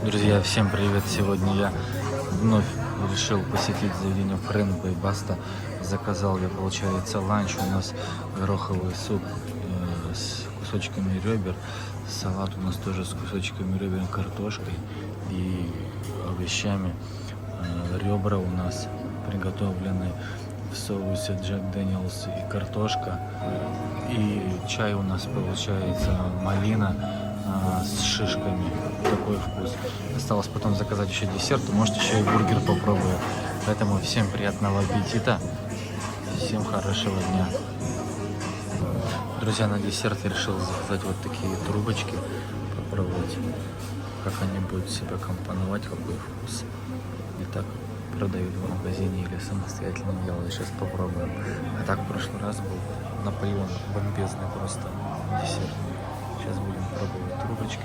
Друзья, всем привет! Сегодня я вновь решил посетить заведение Фрэнк и Баста. Заказал я, получается, ланч. У нас гороховый суп с кусочками ребер. Салат у нас тоже с кусочками ребер, картошкой и овощами. Ребра у нас приготовлены в соусе Джек Дэниелс и картошка. И чай у нас получается малина с шишками. Такой вкус. Осталось потом заказать еще десерт, может еще и бургер попробую. Поэтому всем приятного аппетита, всем хорошего дня. Друзья, на десерт я решил заказать вот такие трубочки, попробовать, как они будут себя компоновать, какой вкус. И так продают в магазине или самостоятельно делали. Сейчас попробуем. А так в прошлый раз был Наполеон, бомбезный просто десерт. Сейчас будем пробовать трубочки.